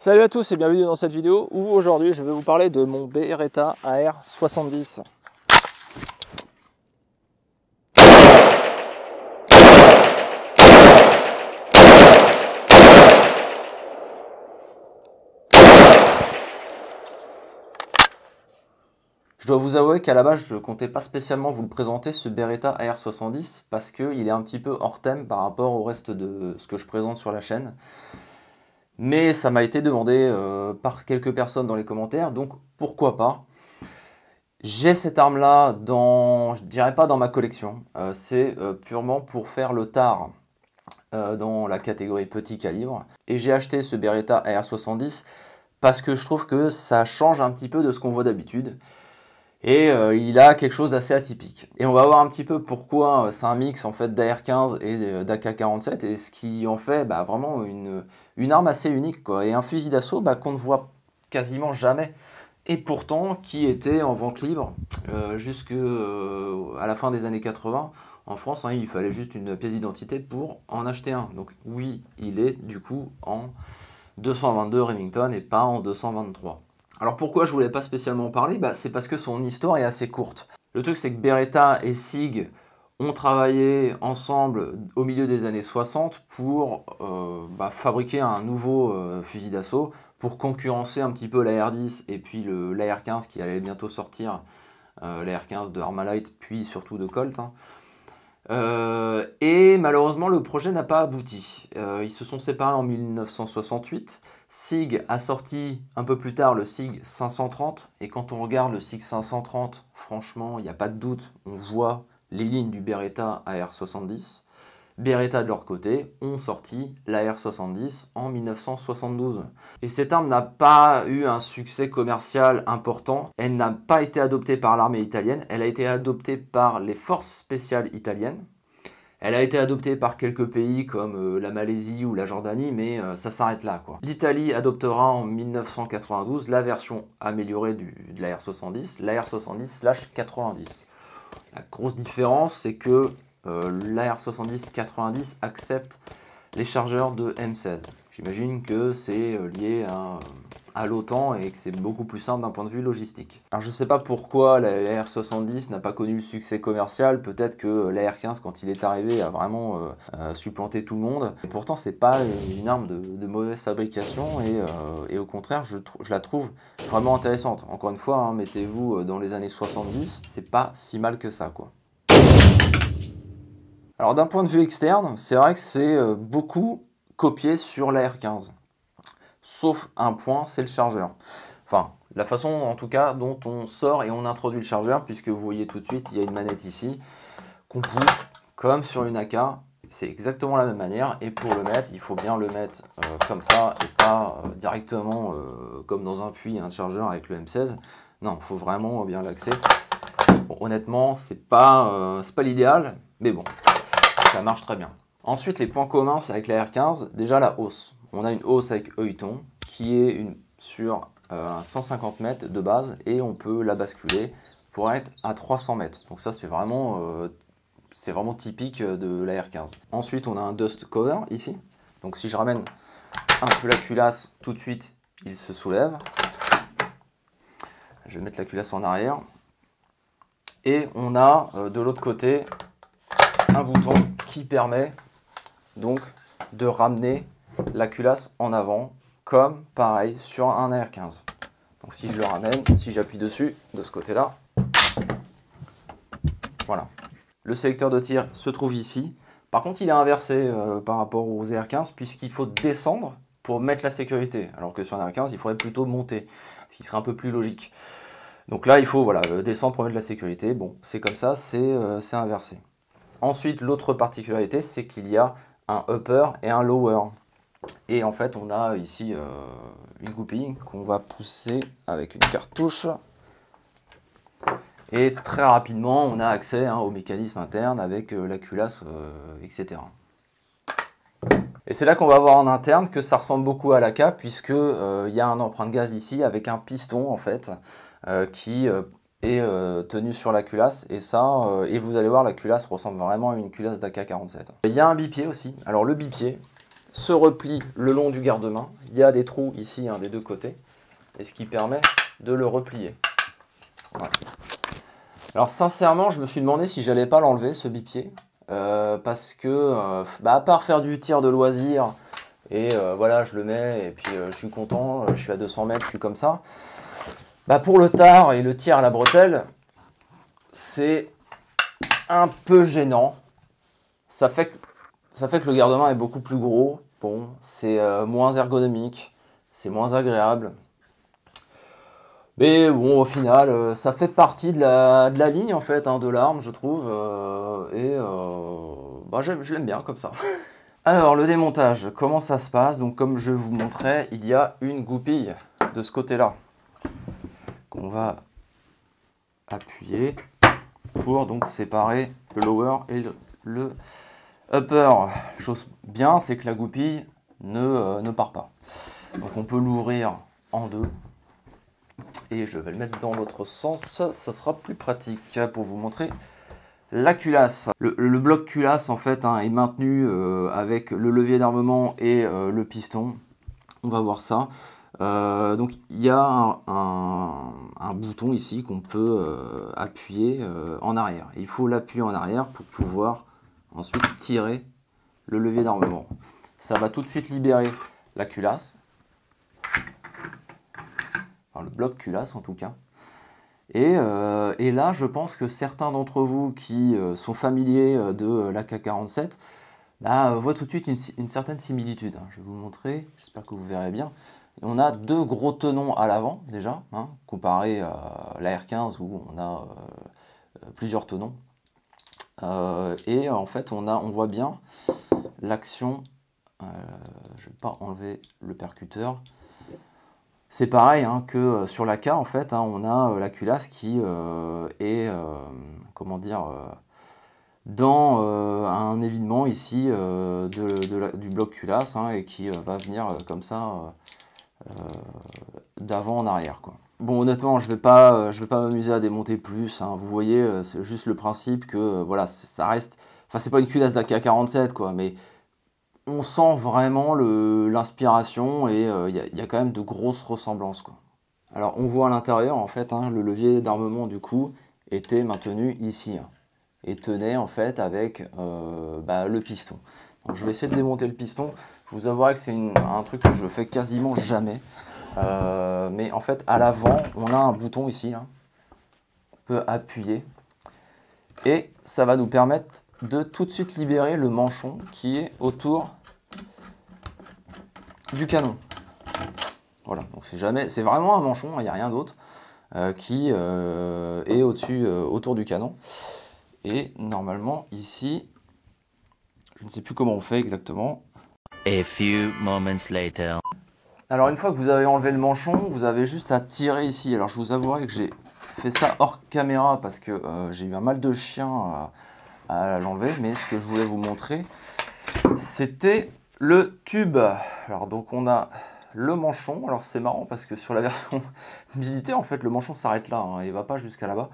Salut à tous et bienvenue dans cette vidéo où aujourd'hui je vais vous parler de mon Beretta AR70. Je dois vous avouer qu'à la base je ne comptais pas spécialement vous le présenter, ce Beretta AR70, parce qu'il est un petit peu hors thème par rapport au reste de ce que je présente sur la chaîne. Mais ça m'a été demandé par quelques personnes dans les commentaires, donc pourquoi pas. J'ai cette arme-là dans, je dirais pas dans ma collection, c'est purement pour faire le tard dans la catégorie petit calibre. Et j'ai acheté ce Beretta AR70 parce que je trouve que ça change un petit peu de ce qu'on voit d'habitude. Et il a quelque chose d'assez atypique. Et on va voir un petit peu pourquoi c'est un mix en fait d'AR-15 et d'AK-47 et ce qui en fait vraiment une arme assez unique, quoi. Et un fusil d'assaut qu'on ne voit quasiment jamais. Et pourtant qui était en vente libre jusqu'à la fin des années 80 en France. Il fallait juste une pièce d'identité pour en acheter un. Donc oui, il est du coup en 222 Remington et pas en 223. Alors pourquoi je voulais pas spécialement en parler? C'est parce que son histoire est assez courte. Le truc c'est que Beretta et SIG ont travaillé ensemble au milieu des années 60 pour fabriquer un nouveau fusil d'assaut pour concurrencer un petit peu l'AR-10 et puis l'AR-15 qui allait bientôt sortir, l'AR-15 de Armalite puis surtout de Colt. Et malheureusement le projet n'a pas abouti. Ils se sont séparés en 1968. SIG a sorti un peu plus tard le SIG 530 et quand on regarde le SIG 530, franchement il n'y a pas de doute, on voit les lignes du Beretta AR70. Beretta de leur côté ont sorti l'AR70 en 1972. Et cette arme n'a pas eu un succès commercial important. Elle n'a pas été adoptée par l'armée italienne. Elle a été adoptée par les forces spéciales italiennes. Elle a été adoptée par quelques pays comme la Malaisie ou la Jordanie, mais ça s'arrête là, quoi. L'Italie adoptera en 1992 la version améliorée de l'AR70, l'AR70/90. La grosse différence, c'est que l'AR70-90 accepte les chargeurs de M16. J'imagine que c'est lié à l'OTAN et que c'est beaucoup plus simple d'un point de vue logistique. Alors je ne sais pas pourquoi l'AR70 n'a pas connu le succès commercial, peut-être que l'AR15 quand il est arrivé a vraiment supplanté tout le monde. Et pourtant c'est pas une arme de mauvaise fabrication et au contraire je la trouve vraiment intéressante. Encore une fois, mettez-vous dans les années 70, c'est pas si mal que ça, quoi. Alors d'un point de vue externe, c'est vrai que c'est beaucoup copié sur l'AR-15. Sauf un point, c'est le chargeur. Enfin, la façon en tout cas dont on sort et on introduit le chargeur, puisque vous voyez tout de suite, il y a une manette ici, qu'on pousse comme sur une AK. C'est exactement la même manière. Et pour le mettre, il faut bien le mettre comme ça et pas directement comme dans un puits, un chargeur avec le M16. Non, il faut vraiment bien l'axer. Bon, honnêtement, c'est pas l'idéal, mais bon. Ça marche très bien. Ensuite, les points communs, c'est avec la R15, déjà la hausse. On a une hausse avec œilleton qui est sur 150 mètres de base et on peut la basculer pour être à 300 mètres. Donc ça, c'est vraiment typique de la R15. Ensuite, on a un dust cover ici. Donc si je ramène un peu la culasse, tout de suite, il se soulève. Je vais mettre la culasse en arrière. Et on a de l'autre côté un bouton qui permet donc de ramener la culasse en avant comme pareil sur un AR-15. Donc si je le ramène, si j'appuie dessus de ce côté là, voilà. Le sélecteur de tir se trouve ici. Par contre il est inversé par rapport aux AR-15 puisqu'il faut descendre pour mettre la sécurité, alors que sur un AR-15 il faudrait plutôt monter, ce qui serait un peu plus logique. Donc là il faut descendre pour mettre la sécurité. Bon, c'est comme ça, c'est inversé. Ensuite, l'autre particularité, c'est qu'il y a un upper et un lower. Et en fait, on a ici une goupille qu'on va pousser avec une cartouche. Et très rapidement, on a accès au mécanisme interne avec la culasse, etc. Et c'est là qu'on va voir en interne que ça ressemble beaucoup à l'AK, puisque il y a un emprunt de gaz ici avec un piston en fait qui est tenu sur la culasse et vous allez voir la culasse ressemble vraiment à une culasse d'AK-47. Il y a un bipied aussi. Alors le bipied, se replie le long du garde-main. Il y a des trous ici, des deux côtés, et ce qui permet de le replier. Voilà. Alors sincèrement, je me suis demandé si j'allais pas l'enlever, ce bipied, parce que, à part faire du tir de loisir, et voilà, je le mets, et puis je suis content, je suis à 200 mètres, je suis comme ça. Pour le tard et le tir à la bretelle, c'est un peu gênant. Ça fait que le garde-main est beaucoup plus gros. Bon, c'est moins ergonomique, c'est moins agréable. Mais bon, au final, ça fait partie de la ligne en fait, de l'arme, je trouve. Je l'aime bien comme ça. Alors, le démontage, comment ça se passe? Donc, comme je vous montrais, il y a une goupille de ce côté-là qu'on va appuyer pour donc séparer le lower et le upper. Chose bien, c'est que la goupille ne part pas. Donc, on peut l'ouvrir en deux. Et je vais le mettre dans l'autre sens, ça sera plus pratique pour vous montrer la culasse. Le bloc culasse en fait est maintenu avec le levier d'armement et le piston. On va voir ça. Donc il y a un bouton ici qu'on peut appuyer en arrière. Il faut l'appuyer en arrière pour pouvoir ensuite tirer le levier d'armement. Ça va tout de suite libérer la culasse. Enfin, le bloc culasse en tout cas. Et là, je pense que certains d'entre vous qui sont familiers de l'AK-47 voient tout de suite une certaine similitude. Je vais vous montrer, j'espère que vous verrez bien. On a deux gros tenons à l'avant déjà, comparé à la R15 où on a plusieurs tenons. Et en fait, on voit bien l'action. Je ne vais pas enlever le percuteur. C'est pareil que sur la K, en fait, on a la culasse qui est, dans un évidement ici du bloc culasse et qui va venir comme ça d'avant en arrière, quoi. Bon, honnêtement, je vais pas m'amuser à démonter plus. Vous voyez, c'est juste le principe que voilà, ça reste. Enfin, c'est pas une culasse d'AK-47, quoi, mais on sent vraiment l'inspiration et il y a quand même de grosses ressemblances, quoi. Alors on voit à l'intérieur en fait le levier d'armement du coup était maintenu ici et tenait en fait avec le piston. Donc je vais essayer de démonter le piston. Je vous avouerai que c'est un truc que je fais quasiment jamais. Mais en fait à l'avant on a un bouton ici. On peut appuyer et ça va nous permettre de tout de suite libérer le manchon qui est autour du canon. Voilà, donc c'est vraiment un manchon, il n'y a rien d'autre qui est au-dessus, autour du canon. Et normalement ici, je ne sais plus comment on fait exactement. A few moments later. Alors une fois que vous avez enlevé le manchon, vous avez juste à tirer ici. Alors je vous avouerai que j'ai fait ça hors caméra parce que j'ai eu un mal de chien à l'enlever, mais ce que je voulais vous montrer, c'était le tube. Alors donc on a le manchon. Alors c'est marrant parce que sur la version militaire, en fait, le manchon s'arrête là, il va pas jusqu'à là-bas.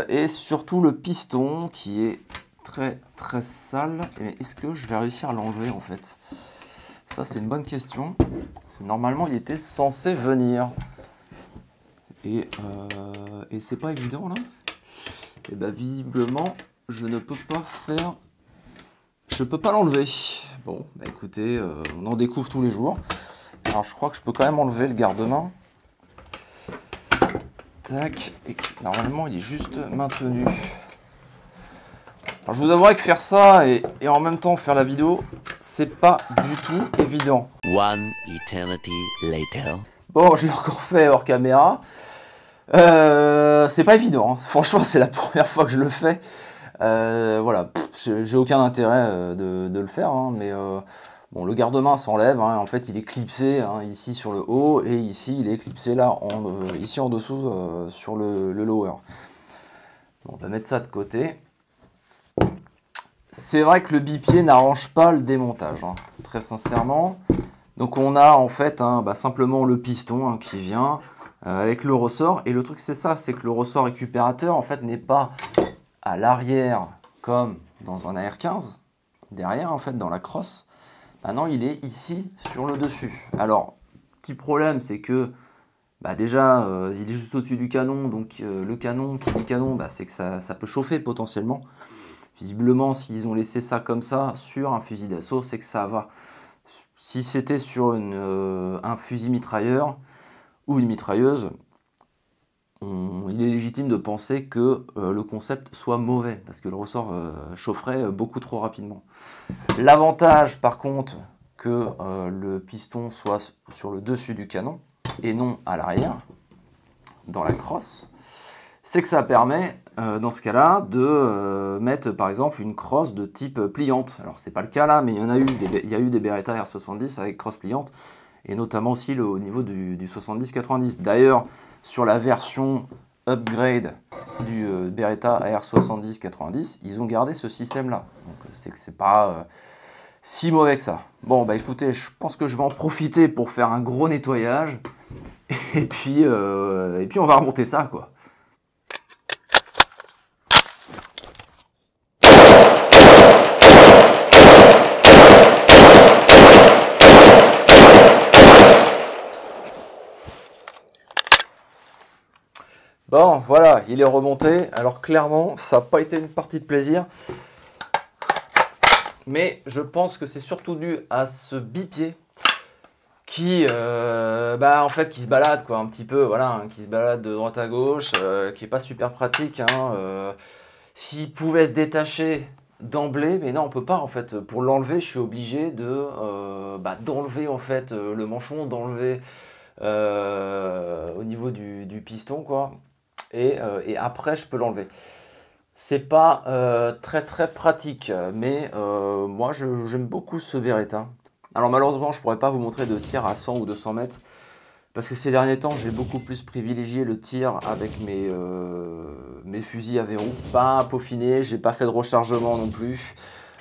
Et surtout le piston qui est très très sale. Et est-ce que je vais réussir à l'enlever en fait? Ça c'est une bonne question. Parce que normalement il était censé venir. Et c'est pas évident là. Et visiblement je ne peux pas faire. Je peux pas l'enlever. Bon, écoutez, on en découvre tous les jours. Alors je crois que je peux quand même enlever le garde-main. Tac, et normalement il est juste maintenu. Alors je vous avouerai que faire ça et en même temps faire la vidéo, c'est pas du tout évident. One eternity later. Bon, je l'ai encore fait hors caméra. C'est pas évident, franchement c'est la première fois que je le fais. Voilà, j'ai aucun intérêt de le faire, mais bon, le garde-main s'enlève, en fait il est clipsé ici sur le haut et ici il est clipsé là, ici en dessous sur le lower. Bon, on va mettre ça de côté. C'est vrai que le bipied n'arrange pas le démontage, très sincèrement. Donc on a en fait simplement le piston qui vient avec le ressort. Et le truc c'est ça, c'est que le ressort récupérateur en fait n'est pas à l'arrière comme dans un AR-15, derrière en fait dans la crosse. Maintenant, il est ici sur le dessus. Alors, petit problème, c'est que déjà, il est juste au-dessus du canon. Donc, le canon, qui dit canon, c'est que ça peut chauffer potentiellement. Visiblement, s'ils ont laissé ça comme ça sur un fusil d'assaut, c'est que ça va. Si c'était sur un fusil mitrailleur ou une mitrailleuse, il est légitime de penser que le concept soit mauvais, parce que le ressort chaufferait beaucoup trop rapidement. L'avantage, par contre, que le piston soit sur le dessus du canon, et non à l'arrière, dans la crosse, c'est que ça permet, dans ce cas-là, de mettre, par exemple, une crosse de type pliante. Alors, c'est pas le cas là, mais il y a eu des Beretta R70 avec crosse pliante, et notamment aussi au niveau du 70-90. D'ailleurs, sur la version upgrade du Beretta AR70-90, ils ont gardé ce système-là. Donc c'est que c'est pas si mauvais que ça. Bon, écoutez, je pense que je vais en profiter pour faire un gros nettoyage. Et puis on va remonter ça, quoi. Bon, voilà, il est remonté. Alors clairement, ça n'a pas été une partie de plaisir. Mais je pense que c'est surtout dû à ce bipied qui, en fait, qui se balade quoi, un petit peu, voilà, hein, qui se balade de droite à gauche, qui est pas super pratique. Hein, s'il pouvait se détacher d'emblée, mais non, on peut pas en fait. Pour l'enlever, je suis obligé d'enlever en fait le manchon, d'enlever au niveau du piston quoi. Et après je peux l'enlever. C'est pas très pratique, mais moi j'aime beaucoup ce Beretta. Alors malheureusement je pourrais pas vous montrer de tir à 100 ou 200 mètres, parce que ces derniers temps j'ai beaucoup plus privilégié le tir avec mes fusils à verrou. Pas peaufiné, j'ai pas fait de rechargement non plus.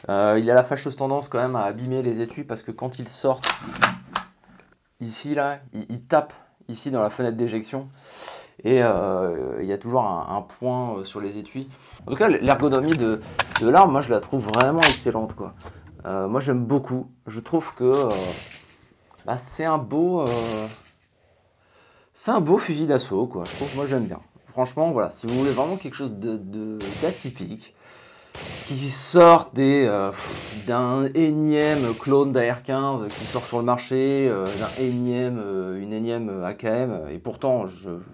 Il a la fâcheuse tendance quand même à abîmer les étuis, parce que quand il sort ici là, il tape ici dans la fenêtre d'éjection. Et il y a toujours un point sur les étuis. En tout cas, l'ergonomie de l'arme, moi je la trouve vraiment excellente, quoi. Moi j'aime beaucoup. Je trouve que c'est un beau fusil d'assaut, quoi. Je trouve, moi j'aime bien. Franchement, voilà, si vous voulez vraiment quelque chose d'atypique, qui sort d'un énième clone d'AR-15 qui sort sur le marché, une énième AKM, et pourtant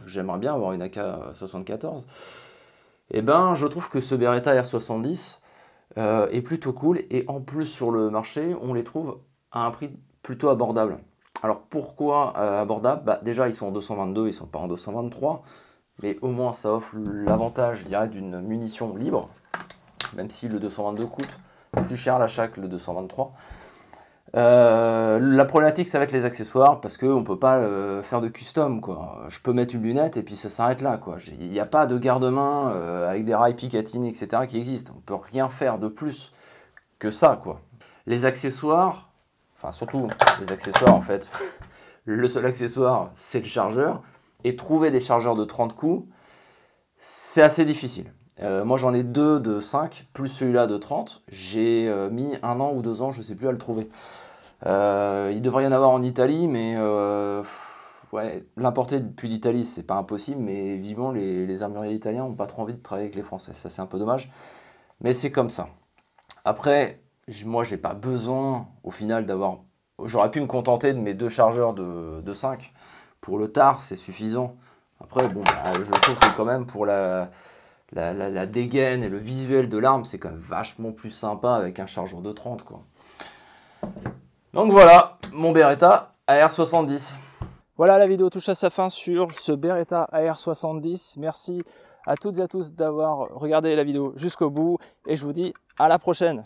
j'aimerais bien avoir une AK-74, et je trouve que ce Beretta R70 est plutôt cool, et en plus sur le marché on les trouve à un prix plutôt abordable. Alors pourquoi abordable? Déjà ils sont en 222, ils sont pas en 223, mais au moins ça offre l'avantage, je dirais, d'une munition libre, même si le 222 coûte plus cher à l'achat que le 223. La problématique, ça va être les accessoires, parce qu'on ne peut pas faire de custom, quoi. Je peux mettre une lunette et puis ça s'arrête là, quoi. Il n'y a pas de garde-main avec des rails Picatinny, etc. qui existent. On ne peut rien faire de plus que ça, quoi. Les accessoires, enfin surtout les accessoires en fait, le seul accessoire c'est le chargeur, et trouver des chargeurs de 30 coups, c'est assez difficile. Moi j'en ai 2 de 5, plus celui-là de 30. J'ai mis 1 an ou 2 ans, je ne sais plus, à le trouver. Il devrait y en avoir en Italie, mais ouais, l'importer depuis l'Italie, c'est pas impossible, mais vivement les armuriers italiens n'ont pas trop envie de travailler avec les Français. Ça c'est un peu dommage, mais c'est comme ça. Après, moi j'ai pas besoin au final d'avoir... J'aurais pu me contenter de mes 2 chargeurs de 5. Pour le tard, c'est suffisant. Après, bon, je trouve que quand même pour la dégaine et le visuel de l'arme, c'est quand même vachement plus sympa avec un chargeur de 30, quoi. Donc voilà, mon Beretta AR70. Voilà, la vidéo touche à sa fin sur ce Beretta AR70. Merci à toutes et à tous d'avoir regardé la vidéo jusqu'au bout, et je vous dis à la prochaine.